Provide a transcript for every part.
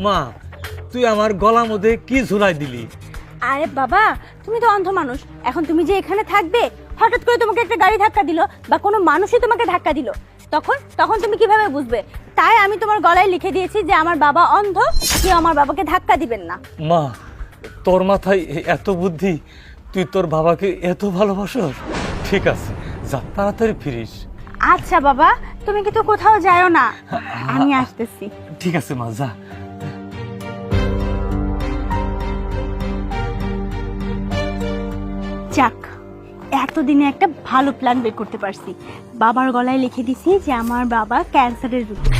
মা, তুই আমার গলার মধ্যে কি ঝুলাই দিলি? আরে বাবা, তুমি তো অন্ধ মানুষ। এখন তুমি যে এখানে থাকবে, হঠাৎ করে তোমাকে একটা গাড়ি ধাক্কা দিল বা কোনো মানুষই তোমাকে ধাক্কা দিল, তখন তখন তুমি কিভাবে বুঝবে? তাই আমি তোমার গলায় লিখে দিয়েছি যে আমার বাবা অন্ধ, কেউ আমার বাবাকে ধাক্কা দিবেন না। মা, তোর মাথায় এত বুদ্ধি, তুই তোর বাবাকে এত ভালোবাসস? ঠিক আছে, যা তাড়াতাড়ি ফিরিস। আচ্ছা বাবা, তুমি কিন্তু কোথাও যাও না, আমি আসতেছি। ঠিক আছে মা, যা। যাক, এতদিনে একটা ভালো প্ল্যান বের করতে পারছি। বাবার গলায় লিখে দিছি যে আমার বাবা ক্যান্সারের রোগী।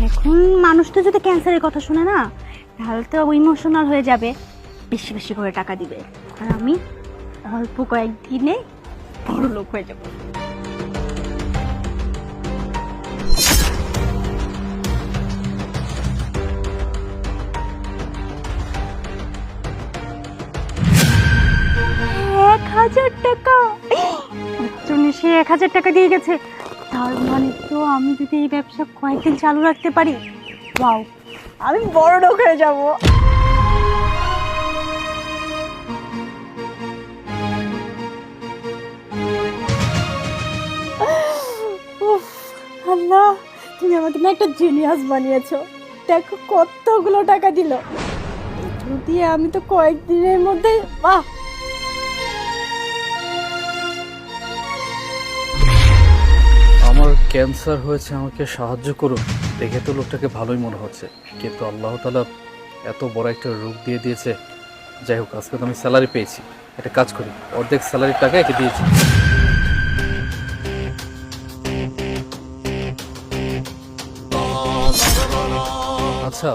এখন মানুষ তো যদি ক্যান্সারের কথা শুনে না, তাহলে তো ইমোশনাল হয়ে যাবে, বেশি বেশি করে টাকা দিবে, আর আমি অল্প কয়েকদিনে বড় লোক হয়ে যাব। টাকা একজনে সে 1000 টাকা দিয়ে গেছে। তার মানে তো আমি যদি এই ব্যবসা কয়েকদিন চালু রাখতে পারি, ওয়াও, আমি বড় লোক হয়ে যাব। উফ, আল্লাহ, তুমি আমাকে না একটা জিনিয়াস বানিয়েছো। দেখো কতগুলো টাকা দিল, যদি আমি তো কয়েকদিনের মধ্যে, বাহ। আমার ক্যান্সার হয়েছে, আমাকে সাহায্য করুন। দেখে তো লোকটাকে ভালোই মনে হচ্ছে, কিন্তু আল্লাহ তাআলা এত বড় একটা রোগ দিয়ে দিয়েছে। যাই হোক, আজকে তো আমি স্যালারি পেয়েছি, একটা কাজ করি, অর্ধেক স্যালারির টাকা একে দিয়েছি। আচ্ছা,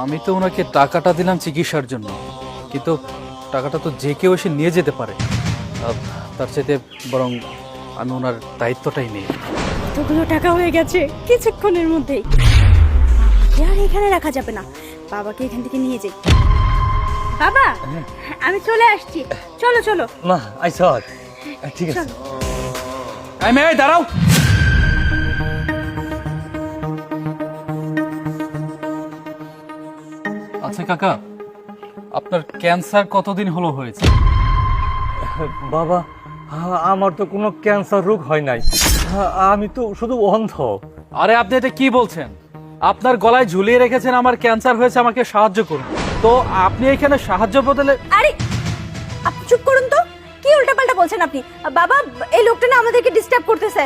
আমি তো ওনাকে টাকাটা দিলাম চিকিৎসার জন্য, কিন্তু টাকাটা তো যে কেউ এসে নিয়ে যেতে পারে। তার চাইতে বরং আমি ওনার দায়িত্বটাই নেই। এতগুলো টাকা হয়ে গেছে কিছুক্ষণের মধ্যেই। বাবাকে আর এখানে রাখা যাবে না, বাবাকে এখান থেকে নিয়ে যাই। বাবা, আমি চলে আসছি, চলো চলো। মা, আইসা, ঠিক আছে। এই মেয়ে, দাঁড়াও। আচ্ছা কাকা, আপনার ক্যান্সার কতদিন হলো হয়েছে? বাবা, আমার তো কোনো ক্যান্সার রোগ হয় নাই, আমি তো শুধু অন্ধ। আরে আপনি এটা কি বলছেন? আপনার গলায় ঝুলিয়ে রেখেছেন আমার ক্যান্সার হয়েছে, আমাকে সাহায্য করুন। তো আপনি এখানে সাহায্য বদলে? আরে আপনি চুপ করুন তো, কি উল্টাপাল্টা বলছেন আপনি? বাবা, এই লোকটা না আমাদেরকে ডিস্টার্ব করতেছে।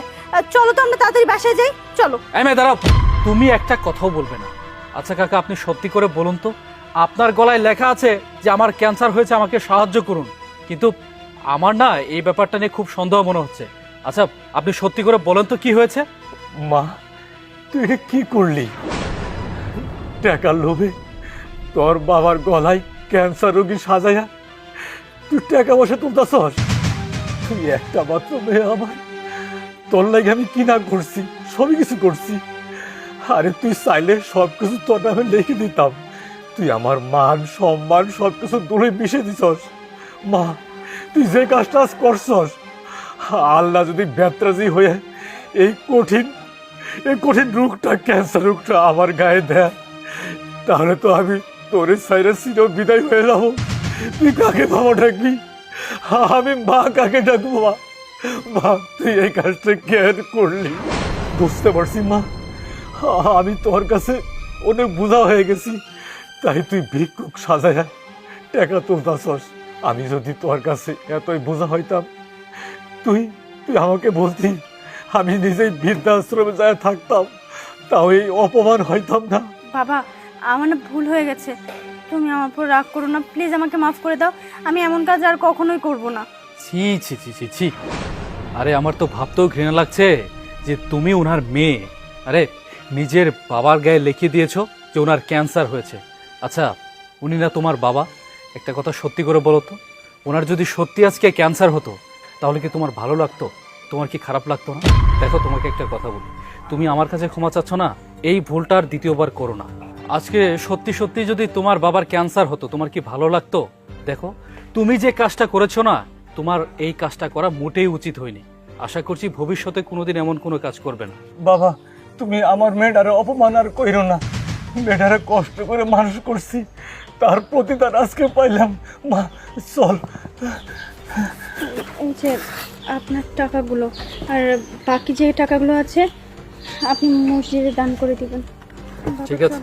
চলো তো আমরা তাড়াতাড়ি বাসায় যাই, চলো। এই মেয়ে, দাঁড়াও, তুমি একটা কথাও বলবে না। আচ্ছা কাকা, আপনি সত্যি করে বলুন তো, আপনার গলায় লেখা আছে যে আমার ক্যান্সার হয়েছে, আমাকে সাহায্য করুন, কিন্তু আমার না এই ব্যাপারটা নিয়ে খুব সন্দেহ মনে হচ্ছে। আচ্ছা, আপনি সত্যি করে বলেন তো কি হয়েছে? মা, তুই এটা কি করলি? টাকার লোভে তোর বাবার গলায় ক্যান্সার রোগী সাজাইয়া তুই টাকা পয়সা তুলতাছস? তুই একটা মাত্র মেয়ে আমার, তোর লাগে আমি কি না করছি, সবই কিছু করছি। আরে তুই চাইলে সবকিছু তোর নামে লিখে দিতাম, তুই আমার মান সম্মান সবকিছু দূরে মিশে দিছস। মা, তুই যে কাজটা আজ করছস, আল্লাহ যদি ব্যত্রাজি হয়ে এই কঠিন রোগটা, ক্যান্সার রোগটা আমার গায়ে দেয়, তাহলে তো আমি তোর সাইরা সিনেও বিদায় হয়ে যাবো। তুই কাকে বাবা ডাকবি? আমি মা কাকে ডাকবো? মা, তুই এই কাজটা কেন করলি? বুঝতে পারছি মা, আমি তোর কাছে অনেক বোঝা হয়ে গেছি, তাই তুই ভিক্ষুক সাজায়া টাকা তুলতাছস। আমি যদি তোর কাছে এতই বোঝা হইতাম, তুই আমাকে বলতি, আমি নিজেই বৃদ্ধাশ্রমে যায় থাকতাম, তাও এই অপমান হইতাম না। বাবা, আমার না ভুল হয়ে গেছে, তুমি আমার উপর রাগ করো না, প্লিজ আমাকে মাফ করে দাও। আমি এমন কাজ আর কখনোই করব না। ছি ছি ছি ছি ছি, আরে আমার তো ভাবতেও ঘৃণা লাগছে যে তুমি ওনার মেয়ে। আরে নিজের বাবার গায়ে লিখে দিয়েছো যে ওনার ক্যান্সার হয়েছে। আচ্ছা, উনি না তোমার বাবা? একটা কথা সত্যি করে বলো তো, ওনার যদি সত্যি আজকে ক্যান্সার হতো, তাহলে কি তোমার ভালো লাগতো? তোমার কি খারাপ লাগতো না? দেখো, তোমাকে একটা কথা বলি, তুমি আমার কাছে ক্ষমা চাচ্ছ না, এই ভুলটা আর দ্বিতীয়বার করো না। আজকে সত্যি সত্যি যদি তোমার বাবার ক্যান্সার হতো, তোমার কি ভালো লাগতো? দেখো, তুমি যে কাজটা করেছো না, তোমার এই কাজটা করা মোটেই উচিত হয়নি। আশা করছি ভবিষ্যতে কোনোদিন এমন কোনো কাজ করবে না। বাবা, তুমি আমার মেয়েটারে অপমান আর কইরো না, মেয়েটারা কষ্ট করে মানুষ করছি, তার প্রতিদান আজকে পাইলাম। মা চল। এই যে আপনার টাকাগুলো, আর বাকি যে টাকাগুলো আছে আপনি মসজিদে দান করে দিবেন। ঠিক আছে।